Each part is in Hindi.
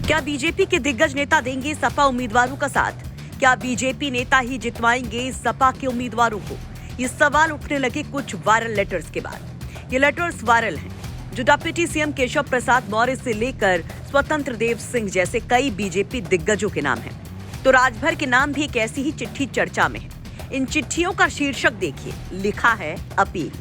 क्या बीजेपी के दिग्गज नेता देंगे सपा उम्मीदवारों का साथ? क्या बीजेपी नेता ही जितवाएंगे सपा के उम्मीदवारों को? ये सवाल उठने लगे कुछ वायरल लेटर्स के बाद। ये लेटर्स वायरल हैं जो डिप्टी सीएम केशव प्रसाद मौर्य से लेकर स्वतंत्र देव सिंह जैसे कई बीजेपी दिग्गजों के नाम हैं। तो राजभर के नाम भी एक ऐसी ही चिट्ठी चर्चा में है। इन चिट्ठियों का शीर्षक देखिए, लिखा है अपील,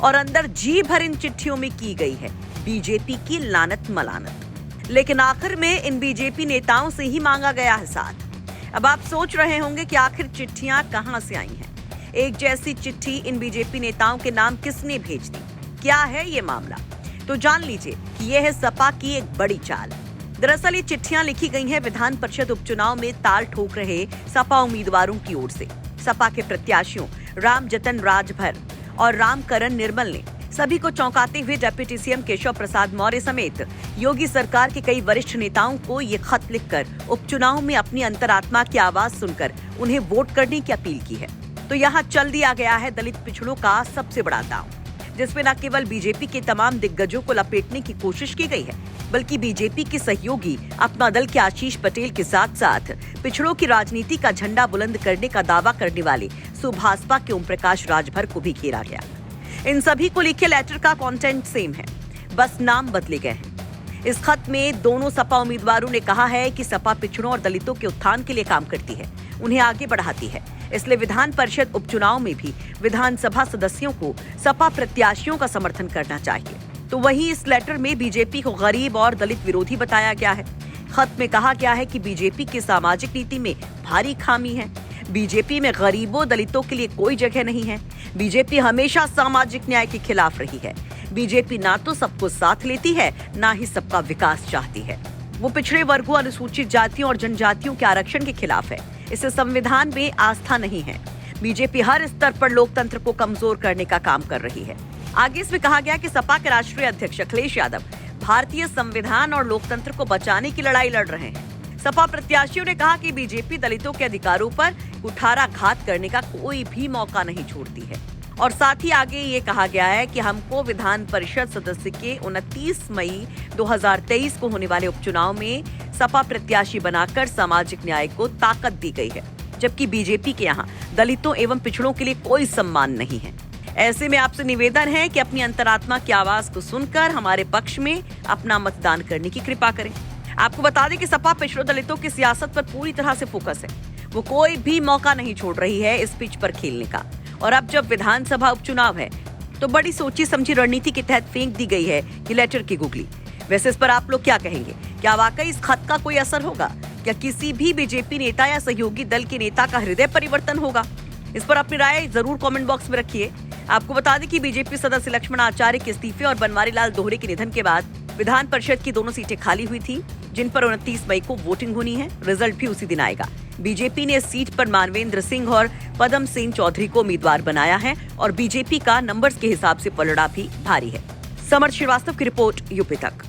और अंदर जी भर इन चिट्ठियों में की गई है बीजेपी की लानत मलानत। लेकिन आखिर में इन बीजेपी नेताओं से ही मांगा गया है साथ। अब आप सोच रहे होंगे कि आखिर चिट्ठियां कहां से आई हैं? एक जैसी चिट्ठी इन बीजेपी नेताओं के नाम किसने भेज दी? क्या है ये मामला? तो जान लीजिए कि यह है सपा की एक बड़ी चाल। दरअसल ये चिट्ठियां लिखी गई हैं विधान परिषद उपचुनाव में ताल ठोक रहे सपा उम्मीदवारों की ओर से। सपा के प्रत्याशियों रामजतन राजभर और रामकरण निर्मल ने सभी को चौंकाते हुए डिप्टी सीएम केशव प्रसाद मौर्य समेत योगी सरकार के कई वरिष्ठ नेताओं को ये खत लिखकर उपचुनाव में अपनी अंतरात्मा की आवाज सुनकर उन्हें वोट करने की अपील की है। तो यहाँ चल दिया गया है दलित पिछड़ों का सबसे बड़ा दांव, जिसमें न केवल बीजेपी के तमाम दिग्गजों को लपेटने की कोशिश की गई है, बल्कि बीजेपी के सहयोगी अपना दल के आशीष पटेल के साथ साथ पिछड़ों की राजनीति का झंडा बुलंद करने का दावा करने वाले सुभाषपा के ओम प्रकाश राजभर को भी घेरा गया। इन सभी को लिखे लेटर का कंटेंट सेम है, बस नाम बदले गए हैं। इस खत में दोनों सपा उम्मीदवारों ने कहा है कि सपा पिछड़ों और दलितों के उत्थान के लिए काम करती है, उन्हें आगे बढ़ाती है। इसलिए विधान परिषद उपचुनाव में भी विधानसभा सदस्यों को सपा प्रत्याशियों का समर्थन करना चाहिए। तो वहीं इस लेटर में बीजेपी को गरीब और दलित विरोधी बताया गया है। खत में कहा गया है कि बीजेपी की सामाजिक नीति में भारी खामी है। बीजेपी में गरीबों दलितों के लिए कोई जगह नहीं है। बीजेपी हमेशा सामाजिक न्याय के खिलाफ रही है। बीजेपी ना तो सबको साथ लेती है, ना ही सबका विकास चाहती है। वो पिछड़े वर्गों, अनुसूचित जातियों और जनजातियों के आरक्षण के खिलाफ है। इसे संविधान में आस्था नहीं है। बीजेपी हर स्तर पर लोकतंत्र को कमजोर करने का काम कर रही है। आगे इसमें कहा गया कि सपा के राष्ट्रीय अध्यक्ष अखिलेश यादव भारतीय संविधान और लोकतंत्र को बचाने की लड़ाई लड़ रहे हैं। सपा प्रत्याशियों ने कहा कि बीजेपी दलितों के अधिकारों पर कुठाराघात करने का कोई भी मौका नहीं छोड़ती है। और साथ ही आगे ये कहा गया है कि हमको विधान परिषद सदस्य के 29 मई 2023 को होने वाले उपचुनाव में सपा प्रत्याशी बनाकर सामाजिक न्याय को ताकत दी गई है, जबकि बीजेपी के यहाँ दलितों एवं पिछड़ों के लिए कोई सम्मान नहीं है। ऐसे में आपसे निवेदन है कि अपनी अंतरात्मा की आवाज को सुनकर हमारे पक्ष में अपना मतदान करने की कृपा करें। आपको बता दें कि सपा पिछड़ों दलितों की सियासत पर पूरी तरह से फोकस है। वो कोई भी मौका नहीं छोड़ रही है इस पिच पर खेलने का। और अब जब विधानसभा उपचुनाव है तो बड़ी सोची समझी रणनीति के तहत फेंक दी गई है कि लेटर की गुगली। वैसे इस पर आप लोग क्या कहेंगे? क्या वाकई इस खत का कोई असर होगा? क्या किसी भी बीजेपी नेता या सहयोगी दल के नेता का हृदय परिवर्तन होगा? इस पर अपनी राय जरूर कमेंट बॉक्स में रखिए। आपको बता दें कि बीजेपी सदस्य लक्ष्मण आचार्य के इस्तीफे और बनवारी लाल दोहरे के निधन के बाद विधान परिषद की दोनों सीटें खाली हुई थी, जिन पर 29 मई को वोटिंग होनी है। रिजल्ट भी उसी दिन आएगा। बीजेपी ने इस सीट पर मानवेंद्र सिंह और पदम सिंह चौधरी को उम्मीदवार बनाया है और बीजेपी का नंबर्स के हिसाब से पलड़ा भी भारी है। समर श्रीवास्तव की रिपोर्ट, यूपी तक।